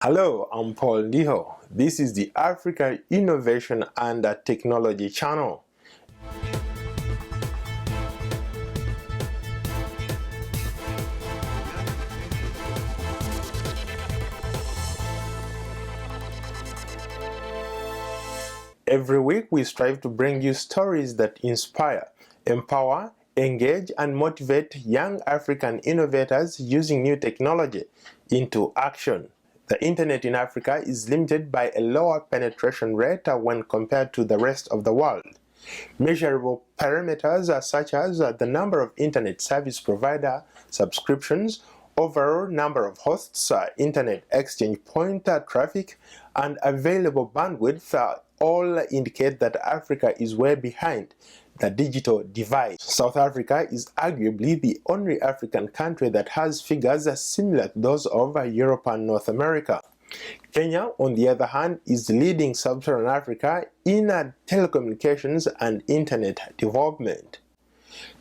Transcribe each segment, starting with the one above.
Hello, I'm Paul Ndiho. This is the Africa Innovation and Technology channel. Every week we strive to bring you stories that inspire, empower, engage and motivate young African innovators using new technology into action. The internet in Africa is limited by a lower penetration rate when compared to the rest of the world. Measurable parameters such as the number of internet service provider subscriptions, overall number of hosts, internet exchange point traffic, and available bandwidth all indicate that Africa is way behind the digital divide. South Africa is arguably the only African country that has figures similar to those of Europe and North America. Kenya, on the other hand, is leading Sub-Saharan Africa in telecommunications and internet development.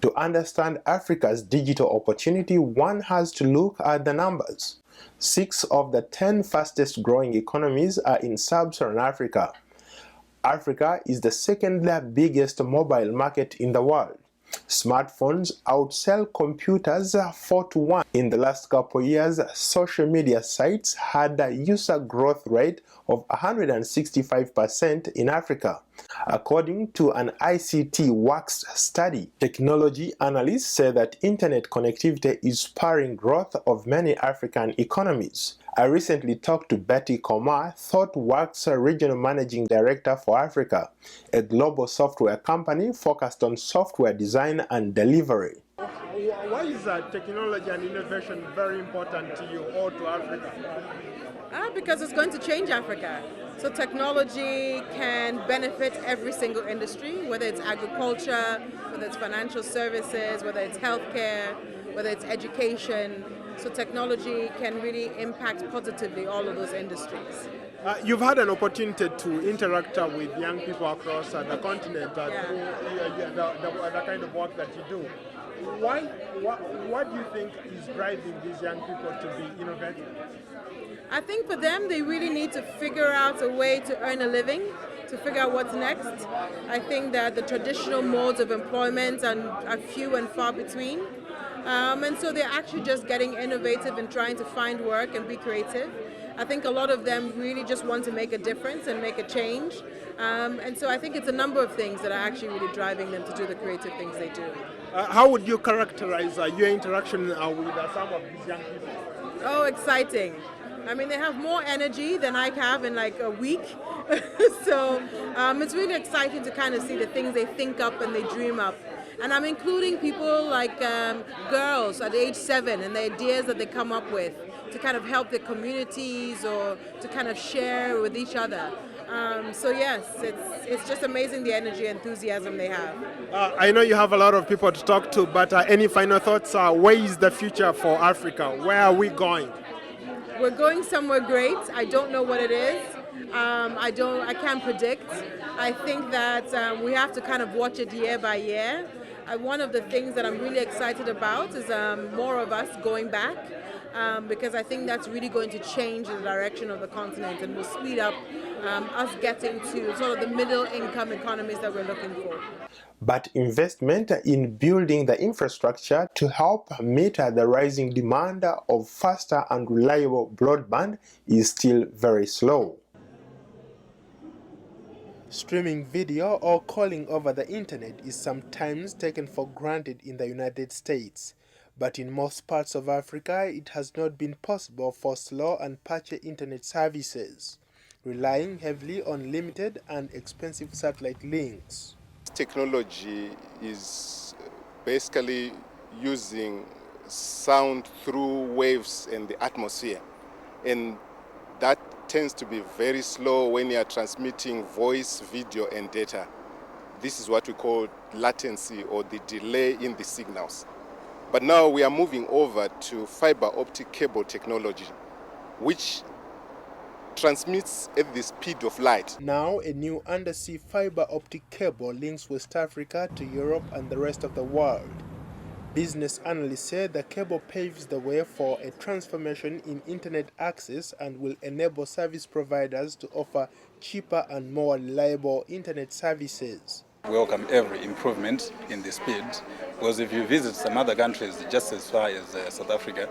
To understand Africa's digital opportunity, one has to look at the numbers. 6 of the 10 fastest growing economies are in Sub-Saharan Africa. Africa is the second biggest mobile market in the world. Smartphones outsell computers 4-1. In the last couple years, social media sites had a user growth rate of 165% in Africa, according to an ICT Works study. Technology analysts say that internet connectivity is spurring growth of many African economies. I recently talked to Betty Komar, ThoughtWorks Regional Managing Director for Africa, a global software company focused on software design and delivery. Why is technology and innovation very important to you or to Africa? Because it's going to change Africa. So technology can benefit every single industry, whether it's agriculture, whether it's financial services, whether it's healthcare, whether it's education. So technology can really impact positively all of those industries. You've had an opportunity to interact with young people across the continent through the kind of work that you do. What do you think is driving these young people to be innovative? I think for them, they really need to figure out a way to earn a living, to figure out what's next. I think that the traditional modes of employment are few and far between. And so they're actually just getting innovative and trying to find work and be creative. I think a lot of them really just want to make a difference and make a change. And so I think it's a number of things that are actually really driving them to do the creative things they do. How would you characterize your interaction with some of these young people? Oh, exciting. I mean, they have more energy than I have in like a week. So it's really exciting to kind of see the things they think up and they dream up. And I'm including people like girls at age 7 and the ideas that they come up with to kind of help their communities or to kind of share with each other. So yes, it's just amazing the energy and enthusiasm they have. I know you have a lot of people to talk to, but any final thoughts? Where is the future for Africa? Where are we going? We're going somewhere great. I don't know what it is. I can't predict. I think that we have to kind of watch it year by year. One of the things that I'm really excited about is more of us going back, because I think that's really going to change the direction of the continent and will speed up us getting to sort of the middle income economies that we're looking for. But investment in building the infrastructure to help meet the rising demand of faster and reliable broadband is still very slow. Streaming video or calling over the internet is sometimes taken for granted in the United States, but in most parts of Africa it has not been possible for slow and patchy internet services, relying heavily on limited and expensive satellite links. Technology is basically using sound through waves in the atmosphere, and that tends to be very slow when you are transmitting voice, video and data. This is what we call latency or the delay in the signals. But now we are moving over to fiber optic cable technology, which transmits at the speed of light. Now a new undersea fiber optic cable links West Africa to Europe and the rest of the world. Business analysts say the cable paves the way for a transformation in internet access and will enable service providers to offer cheaper and more reliable internet services. Welcome every improvement in the speed, because if you visit some other countries just as far as South Africa,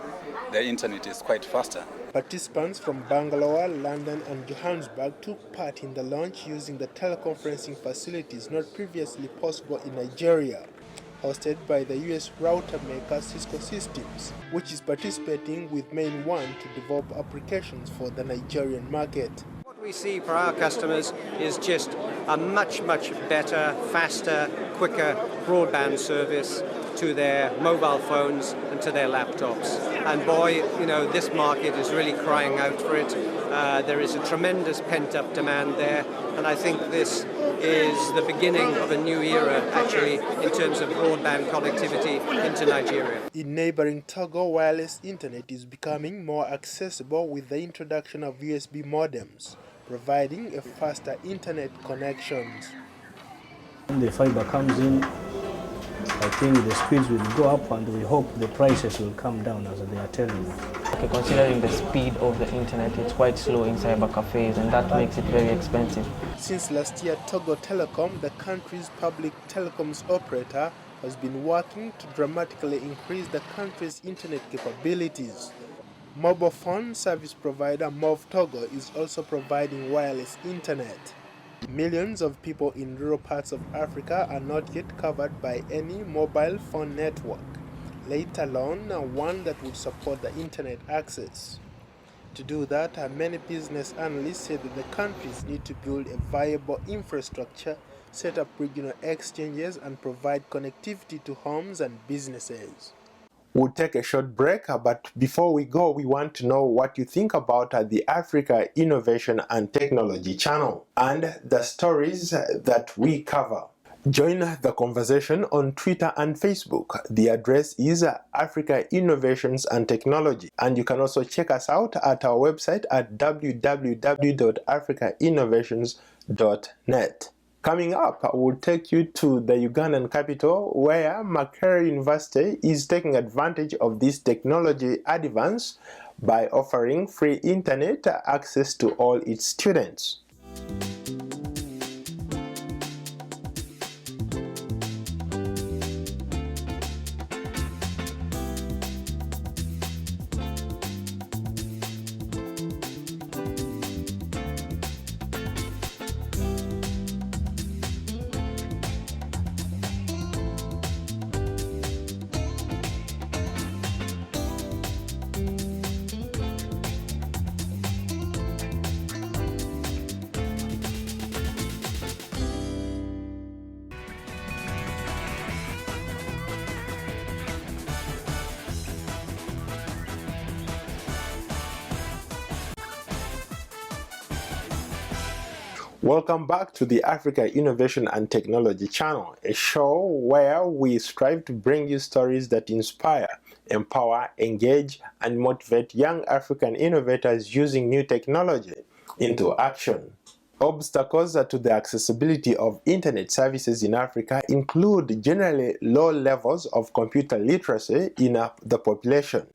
the internet is quite faster. Participants from Bangalore, London and Johannesburg took part in the launch using the teleconferencing facilities not previously possible in Nigeria, hosted by the US router maker Cisco Systems, which is participating with Main One to develop applications for the Nigerian market. What we see for our customers is just a much better, faster, quicker broadband service to their mobile phones and to their laptops. And boy, this market is really crying out for it. There is a tremendous pent-up demand there, and I think this is the beginning of a new era, actually, in terms of broadband connectivity into Nigeria. In neighboring Togo, wireless internet is becoming more accessible with the introduction of USB modems, providing a faster internet connections. When the fiber comes in, I think the speeds will go up and we hope the prices will come down as they are telling us. Okay, considering the speed of the internet, it's quite slow in cyber cafes and that makes it very expensive. Since last year, Togo Telecom, the country's public telecoms operator, has been working to dramatically increase the country's internet capabilities. Mobile phone service provider Mov Togo is also providing wireless internet. Millions of people in rural parts of Africa are not yet covered by any mobile phone network, let alone one that would support the internet access. To do that, many business analysts say that the countries need to build a viable infrastructure, set up regional exchanges, and provide connectivity to homes and businesses. We'll take a short break, but before we go, we want to know what you think about the Africa Innovation and Technology channel and the stories that we cover. Join the conversation on Twitter and Facebook. The address is Africa Innovations and Technology, and you can also check us out at our website at www.africainnovations.net. Coming up, I will take you to the Ugandan capital where Makerere University is taking advantage of this technology advance by offering free internet access to all its students. Welcome back to the Africa Innovation and Technology channel, a show where we strive to bring you stories that inspire, empower, engage, and motivate young African innovators using new technology into action. Obstacles to the accessibility of internet services in Africa include generally low levels of computer literacy in the population,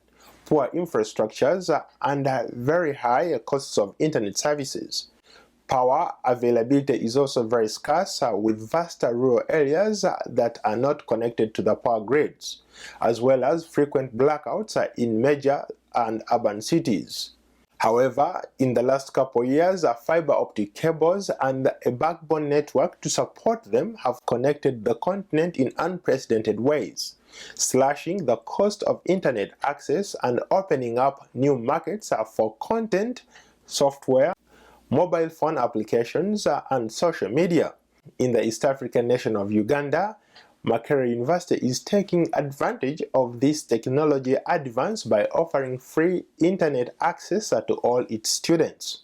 poor infrastructures, and very high costs of internet services. Power availability is also very scarce with vast rural areas that are not connected to the power grids, as well as frequent blackouts in major and urban cities. However, in the last couple of years, fiber optic cables and a backbone network to support them have connected the continent in unprecedented ways, slashing the cost of internet access and opening up new markets for content, software, mobile phone applications, and social media. In the East African nation of Uganda, Makerere University is taking advantage of this technology advance by offering free internet access to all its students.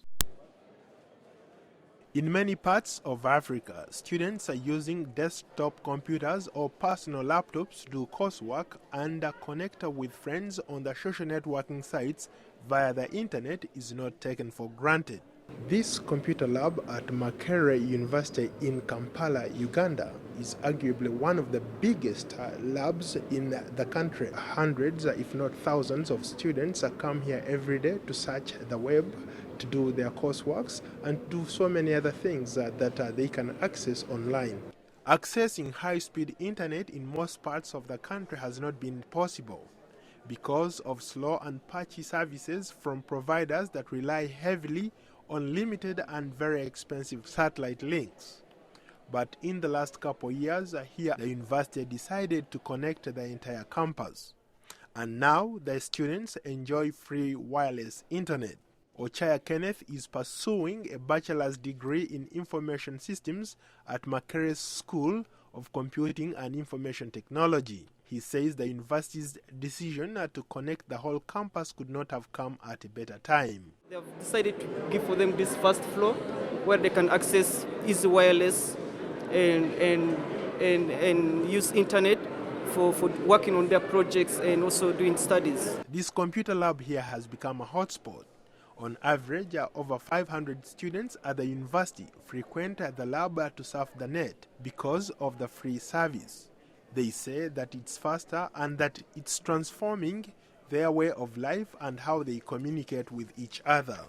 In many parts of Africa, students are using desktop computers or personal laptops to do coursework and connect with friends on the social networking sites via the internet is not taken for granted. This computer lab at Makerere University in Kampala, Uganda, is arguably one of the biggest labs in the country. Hundreds, if not thousands, of students come here every day to search the web, to do their courseworks, and do so many other things that they can access online. Accessing high-speed internet in most parts of the country has not been possible because of slow and patchy services from providers that rely heavily on limited and very expensive satellite links. But in the last couple years, here the university decided to connect the entire campus. And now the students enjoy free wireless internet. Ochaya Kenneth is pursuing a bachelor's degree in information systems at Makere's School of Computing and Information Technology. He says the university's decision to connect the whole campus could not have come at a better time. They have decided to give for them this first floor where they can access easy wireless and use internet for working on their projects and also doing studies. This computer lab here has become a hotspot. On average, over 500 students at the university frequent the lab to surf the net because of the free service. They say that it's faster and that it's transforming their way of life and how they communicate with each other.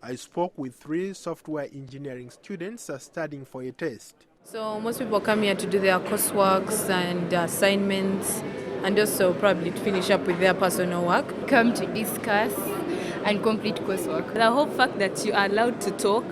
I spoke with 3 software engineering students studying for a test. So most people come here to do their courseworks and assignments and also probably to finish up with their personal work. Come to discuss and complete coursework. The whole fact that you are allowed to talk,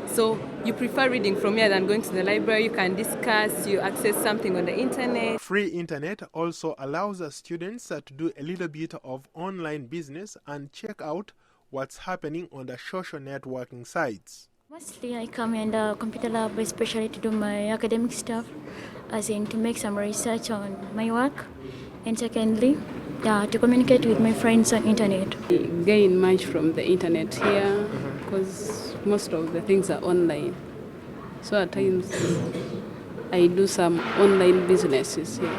so you prefer reading from here than going to the library, you can discuss, you access something on the internet. Free internet also allows students to do a little bit of online business and check out what's happening on the social networking sites. Mostly I come in the computer lab especially to do my academic stuff, as in to make some research on my work, and secondly, to communicate with my friends on internet. I gain much from the internet here because most of the things are online. So at times I do some online businesses here.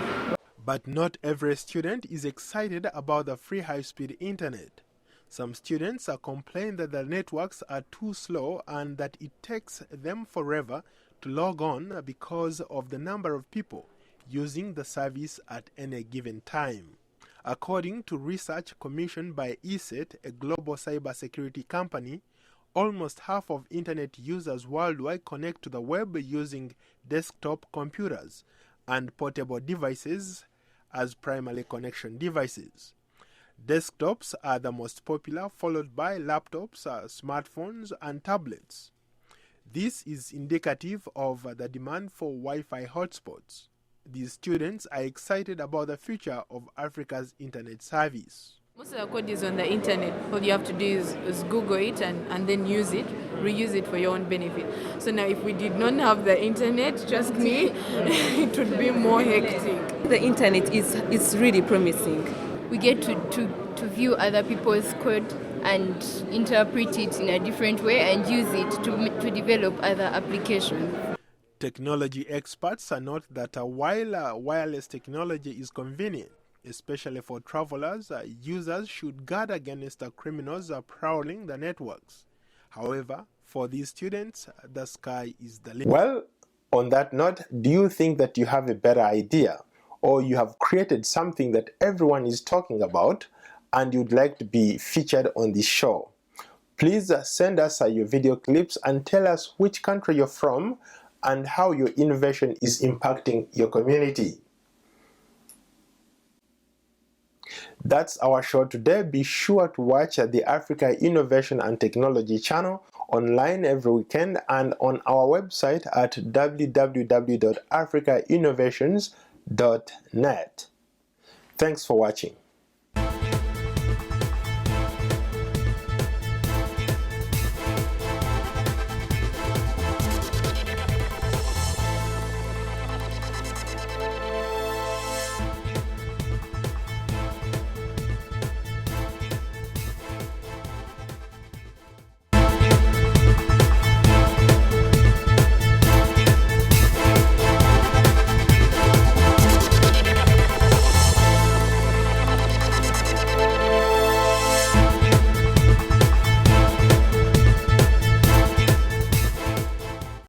But not every student is excited about the free high-speed internet. Some students complain that the networks are too slow and that it takes them forever to log on because of the number of people using the service at any given time. According to research commissioned by ESET, a global cybersecurity company, almost half of internet users worldwide connect to the web using desktop computers and portable devices as primary connection devices. Desktops are the most popular, followed by laptops, smartphones, and tablets. This is indicative of the demand for Wi-Fi hotspots. These students are excited about the future of Africa's internet service. Most of the code is on the internet. All you have to do is Google it and then use it, reuse it for your own benefit. So now if we did not have the internet, trust me, it would be more hectic. The internet is really promising. We get to view other people's code and interpret it in a different way and use it to develop other applications. Technology experts note that while wireless technology is convenient, especially for travelers, users should guard against criminals prowling the networks. However, for these students, the sky is the limit. Well, on that note, do you think that you have a better idea, or you have created something that everyone is talking about and you'd like to be featured on this show? Please send us your video clips and tell us which country you're from and how your innovation is impacting your community. That's our show today. Be sure to watch the Africa Innovation and Technology channel online every weekend and on our website at www.africainnovations.net. Thanks for watching.